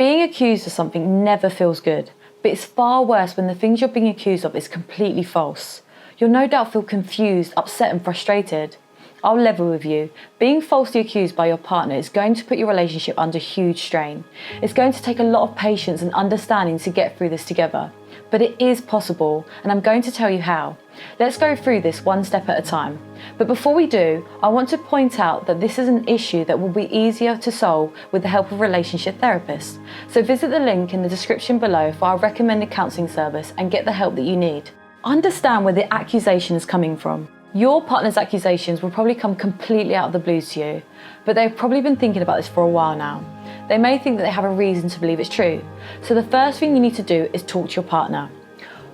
Being accused of something never feels good, but it's far worse when the things you're being accused of is completely false. You'll no doubt feel confused, upset and frustrated. I'll level with you. Being falsely accused by your partner is going to put your relationship under huge strain. It's going to take a lot of patience and understanding to get through this together. But it is possible, and I'm going to tell you how. Let's go through this one step at a time. But before we do, I want to point out that this is an issue that will be easier to solve with the help of a relationship therapist. So visit the link in the description below for our recommended counselling service and get the help that you need. Understand where the accusation is coming from. Your partner's accusations will probably come completely out of the blue to you, but they've probably been thinking about this for a while now. They may think that they have a reason to believe it's true. So the first thing you need to do is talk to your partner.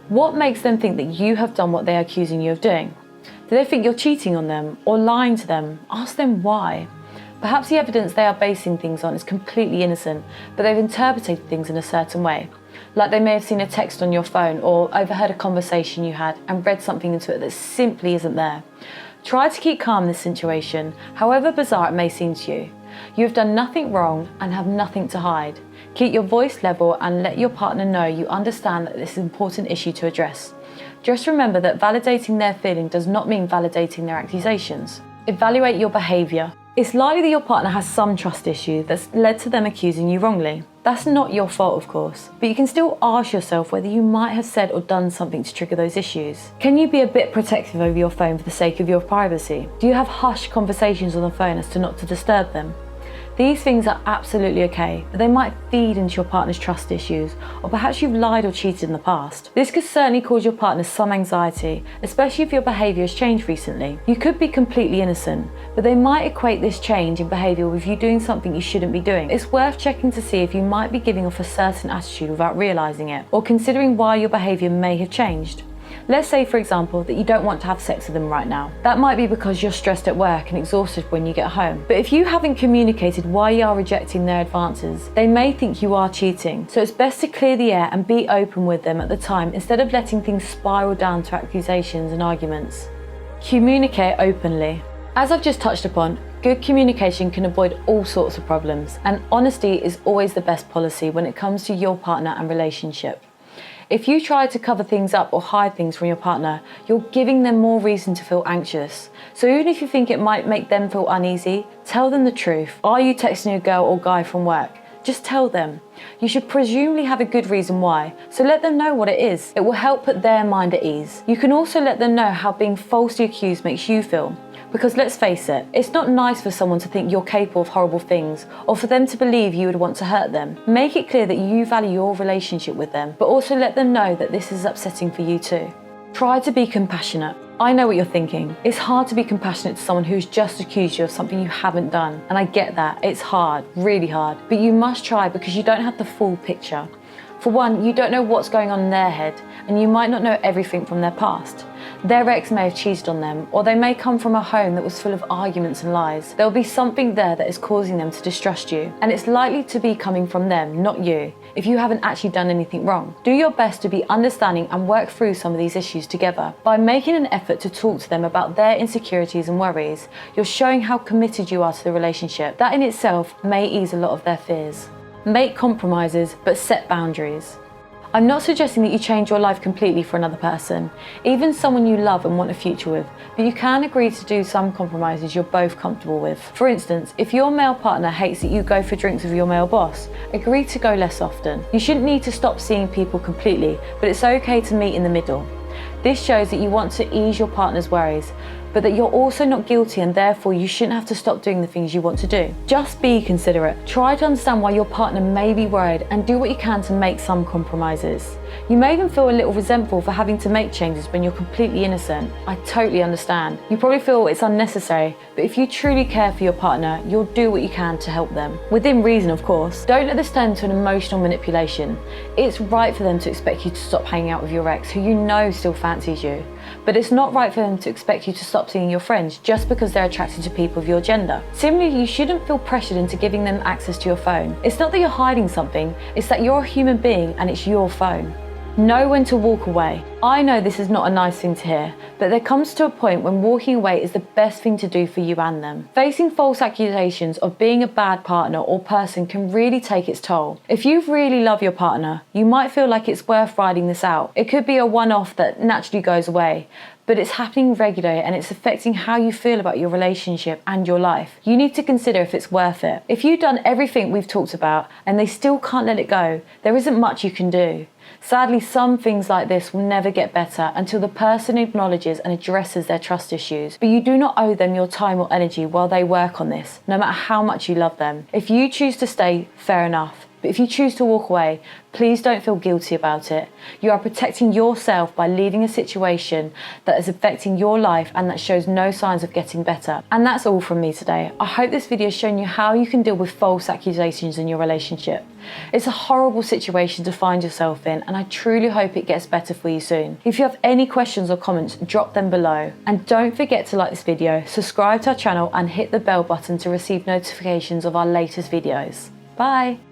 What makes them think that you have done what they are accusing you of doing? Do they think you're cheating on them or lying to them? Ask them why. Perhaps the evidence they are basing things on is completely innocent, but they've interpreted things in a certain way. Like they may have seen a text on your phone or overheard a conversation you had and read something into it that simply isn't there. Try to keep calm in this situation, however bizarre it may seem to you. You have done nothing wrong and have nothing to hide. Keep your voice level and let your partner know you understand that this is an important issue to address. Just remember that validating their feeling does not mean validating their accusations. Evaluate your behaviour. It's likely that your partner has some trust issue that's led to them accusing you wrongly. That's not your fault, of course, but you can still ask yourself whether you might have said or done something to trigger those issues. Can you be a bit protective over your phone for the sake of your privacy? Do you have hushed conversations on the phone as to not to disturb them? These things are absolutely okay, but they might feed into your partner's trust issues, or perhaps you've lied or cheated in the past. This could certainly cause your partner some anxiety, especially if your behaviour has changed recently. You could be completely innocent, but they might equate this change in behaviour with you doing something you shouldn't be doing. It's worth checking to see if you might be giving off a certain attitude without realising it, or considering why your behaviour may have changed. Let's say, for example, that you don't want to have sex with them right now. That might be because you're stressed at work and exhausted when you get home. But if you haven't communicated why you are rejecting their advances, they may think you are cheating. So it's best to clear the air and be open with them at the time instead of letting things spiral down to accusations and arguments. Communicate openly. As I've just touched upon, good communication can avoid all sorts of problems, and honesty is always the best policy when it comes to your partner and relationship. If you try to cover things up or hide things from your partner, you're giving them more reason to feel anxious. So even if you think it might make them feel uneasy, tell them the truth. Are you texting a girl or guy from work? Just tell them. You should presumably have a good reason why, so let them know what it is. It will help put their mind at ease. You can also let them know how being falsely accused makes you feel. Because let's face it, it's not nice for someone to think you're capable of horrible things, or for them to believe you would want to hurt them. Make it clear that you value your relationship with them, but also let them know that this is upsetting for you too. Try to be compassionate. I know what you're thinking. It's hard to be compassionate to someone who's just accused you of something you haven't done. And I get that. It's hard, really hard. But you must try because you don't have the full picture. For one, you don't know what's going on in their head, and you might not know everything from their past. Their ex may have cheated on them, or they may come from a home that was full of arguments and lies. There'll be something there that is causing them to distrust you, and it's likely to be coming from them, not you, if you haven't actually done anything wrong. Do your best to be understanding and work through some of these issues together. By making an effort to talk to them about their insecurities and worries, you're showing how committed you are to the relationship. That in itself may ease a lot of their fears. Make compromises, but set boundaries. I'm not suggesting that you change your life completely for another person, even someone you love and want a future with, but you can agree to do some compromises you're both comfortable with. For instance, if your male partner hates that you go for drinks with your male boss, agree to go less often. You shouldn't need to stop seeing people completely, but it's okay to meet in the middle. This shows that you want to ease your partner's worries, but that you're also not guilty and therefore you shouldn't have to stop doing the things you want to do. Just be considerate. Try to understand why your partner may be worried and do what you can to make some compromises. You may even feel a little resentful for having to make changes when you're completely innocent. I totally understand. You probably feel it's unnecessary, but if you truly care for your partner, you'll do what you can to help them. Within reason, of course. Don't let this turn into an emotional manipulation. It's right for them to expect you to stop hanging out with your ex, who you know still fancies you. But it's not right for them to expect you to stop seeing your friends just because they're attracted to people of your gender. Similarly, you shouldn't feel pressured into giving them access to your phone. It's not that you're hiding something, it's that you're a human being and it's your phone. Know when to walk away. I know this is not a nice thing to hear, but there comes to a point when walking away is the best thing to do for you and them. Facing false accusations of being a bad partner or person can really take its toll. If you really love your partner, you might feel like it's worth riding this out. It could be a one-off that naturally goes away, but it's happening regularly and it's affecting how you feel about your relationship and your life. You need to consider if it's worth it. If you've done everything we've talked about and they still can't let it go, there isn't much you can do. Sadly, some things like this will never get better until the person acknowledges and addresses their trust issues. But you do not owe them your time or energy while they work on this, no matter how much you love them. If you choose to stay, fair enough. But if you choose to walk away, please don't feel guilty about it. You are protecting yourself by leaving a situation that is affecting your life and that shows no signs of getting better. And that's all from me today. I hope this video has shown you how you can deal with false accusations in your relationship. It's a horrible situation to find yourself in, and I truly hope it gets better for you soon. If you have any questions or comments, drop them below. And don't forget to like this video, subscribe to our channel and hit the bell button to receive notifications of our latest videos. Bye!